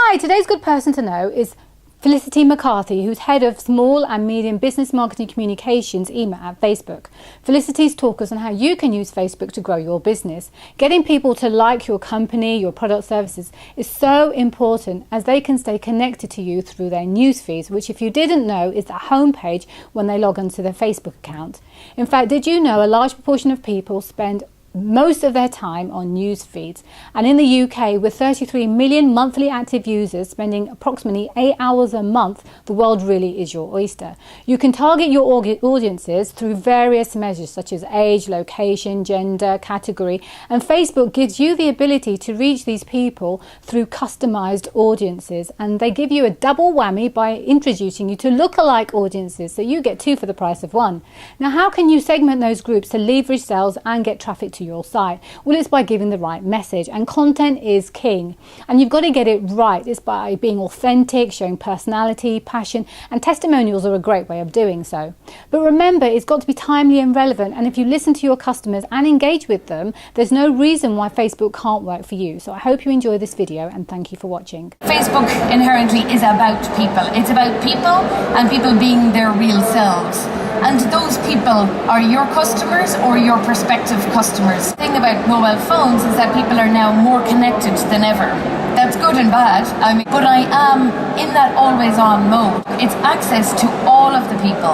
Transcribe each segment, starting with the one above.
Hi, today's good person to know is Felicity McCarthy, who's head of small and medium business marketing communications email at Facebook. Felicity's taught us on how you can use Facebook to grow your business. Getting people to like your company, your product, services is so important, as they can stay connected to you through their news feeds, which, if you didn't know, is the homepage when they log onto their Facebook account. In fact, did you know a large proportion of people spend most of their time on news feeds? And in the UK, with 33 million monthly active users spending approximately 8 hours a month, the world really is your oyster. You can target your audiences through various measures such as age, location, gender, category, and Facebook gives you the ability to reach these people through customized audiences, and they give you a double whammy by introducing you to lookalike audiences, so you get two for the price of one. Now, how can you segment those groups to leverage sales and get traffic to your site? Well, it's by giving the right message, and content is king, and you've got to get it right. It's by being authentic, showing personality, passion, and testimonials are a great way of doing so. But remember, it's got to be timely and relevant, and if you listen to your customers and engage with them, there's no reason why Facebook can't work for you. So I hope you enjoy this video, and thank you for watching. Facebook inherently is about people. It's about people and people being their real selves. And those people are your customers or your prospective customers. The thing about mobile phones is that people are now more connected than ever. That's good and bad, but I am in that always on mode. It's access to all of the people,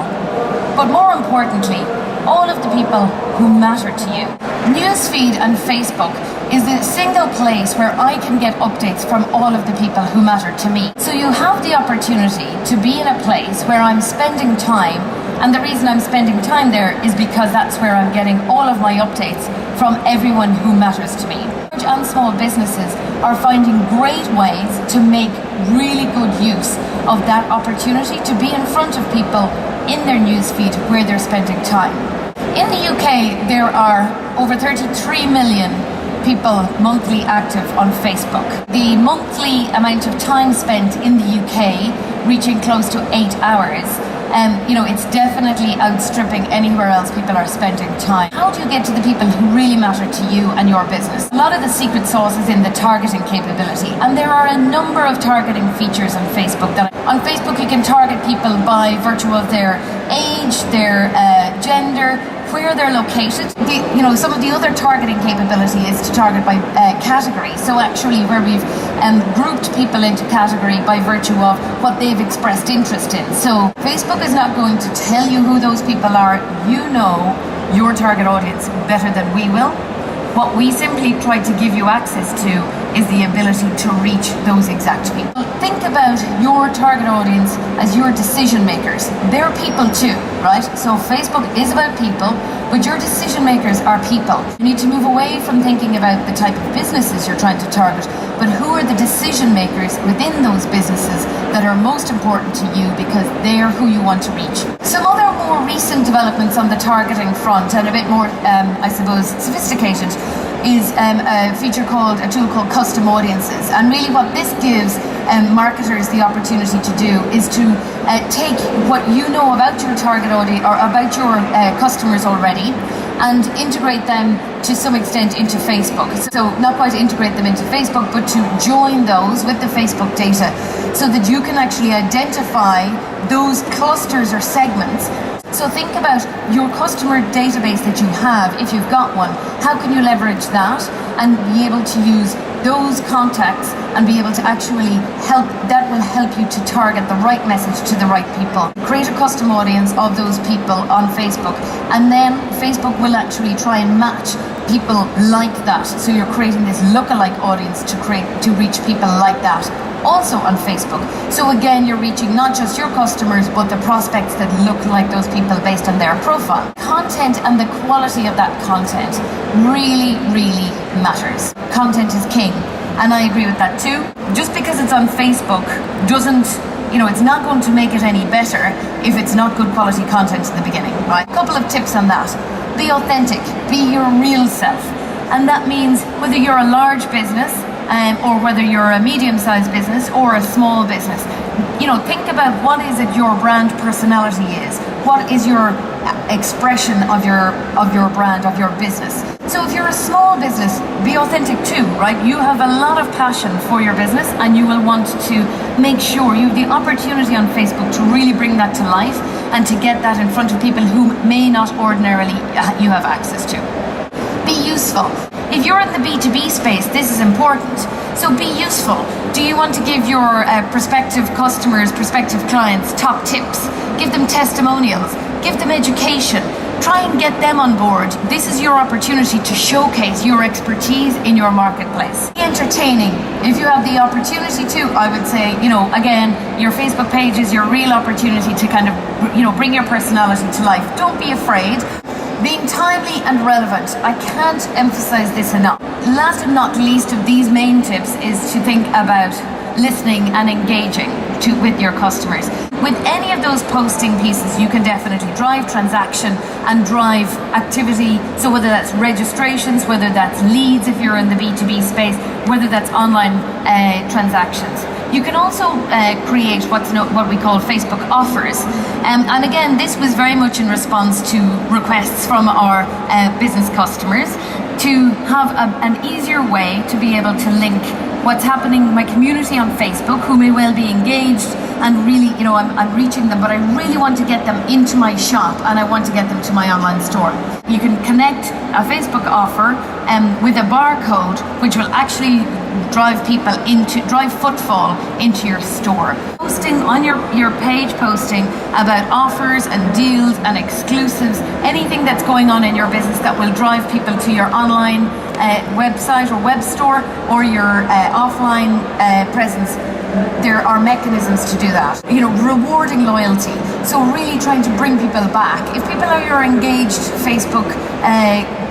but more importantly, all of the people who matter to you. Newsfeed and Facebook is the single place where I can get updates from all of the people who matter to me. So you have the opportunity to be in a place where I'm spending time, and the reason I'm spending time there is because that's where I'm getting all of my updates from everyone who matters to me. Large and small businesses are finding great ways to make really good use of that opportunity to be in front of people in their newsfeed where they're spending time. In the UK, there are over 33 million people monthly active on Facebook. The monthly amount of time spent in the UK reaching close to 8 hours. It's definitely outstripping anywhere else people are spending time. How do you get to the people who really matter to you and your business? A lot of the secret sauce is in the targeting capability, and there are a number of targeting features on Facebook. On Facebook, you can target people by virtue of their age, their gender, where they're located. Some of the other targeting capability is to target by category. So actually, where we've grouped people into category by virtue of what they've expressed interest in. So Facebook is not going to tell you who those people are. You know your target audience better than we will. What we simply try to give you access to is the ability to reach those exact people. Think about your target audience as your decision makers. They're people too, right? So Facebook is about people, but your decision makers are people. You need to move away from thinking about the type of businesses you're trying to target, but who are the decision makers within those businesses that are most important to you, because they're who you want to reach. Some other more recent developments on the targeting front, and a bit more, sophisticated, is a tool called custom audiences. And really what this gives marketers the opportunity to do is to take what you know about your target audience or about your customers already and integrate them to some extent into Facebook. So not quite integrate them into Facebook, but to join those with the Facebook data so that you can actually identify those clusters or segments. So think about your customer database that you have, if you've got one. How can you leverage that and be able to use those contacts and be able to actually that will help you to target the right message to the right people. Create a custom audience of those people on Facebook, and then Facebook will actually try and match people like that. So you're creating this lookalike audience to reach people like that also on Facebook. So again, you're reaching not just your customers, but the prospects that look like those people based on their profile. Content and the quality of that content really, really matters. Content is king, and I agree with that too. Just because it's on Facebook doesn't, it's not going to make it any better if it's not good quality content in the beginning, right? A couple of tips on that. Be authentic, be your real self. And that means whether you're a large business or whether you're a medium-sized business or a small business, think about what is it your brand personality is. What is your expression of your brand, of your business? So if you're a small business, be authentic too, right? You have a lot of passion for your business and you will want to make sure you have the opportunity on Facebook to really bring that to life and to get that in front of people who may not ordinarily you have access to. Be useful. If you're in the B2B space, this is important. So be useful. Do you want to give your prospective customers, prospective clients top tips? Give them testimonials. Give them education. Try and get them on board. This is your opportunity to showcase your expertise in your marketplace. Be entertaining. If you have the opportunity to, I would say, again, your Facebook page is your real opportunity to kind of, bring your personality to life. Don't be afraid. Being timely and relevant. I can't emphasize this enough. Last and not least of these main tips is to think about listening and engaging with your customers. With any of those posting pieces, you can definitely drive transaction and drive activity. So whether that's registrations, whether that's leads if you're in the B2B space, whether that's online transactions. You can also create what we call Facebook offers. And again, this was very much in response to requests from our business customers to have an easier way to be able to link what's happening in my community on Facebook, who may well be engaged and really, I'm reaching them, but I really want to get them into my shop and I want to get them to my online store. You can connect a Facebook offer with a barcode, which will actually drive footfall into your store. Posting on your page, posting about offers and deals and exclusives, anything that's going on in your business that will drive people to your online website or web store or your offline presence. There are mechanisms to do that. Rewarding loyalty. So really trying to bring people back. If people are your engaged Facebook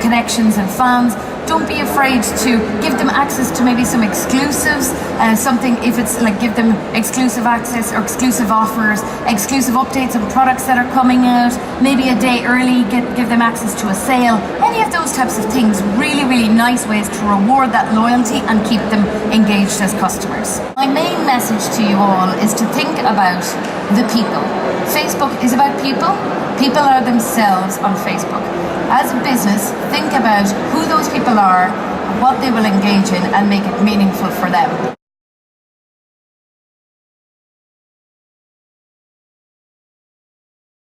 connections and fans, don't be afraid to give them access to maybe some exclusives, if it's like give them exclusive access or exclusive offers, exclusive updates on products that are coming out, maybe a day early, give them access to a sale, any of those types of things. Really, really nice ways to reward that loyalty and keep them engaged as customers. My main message to you all is to think about the people. Facebook is about people. People are themselves on Facebook. As a business, think about who those people are, what they will engage in, and make it meaningful for them.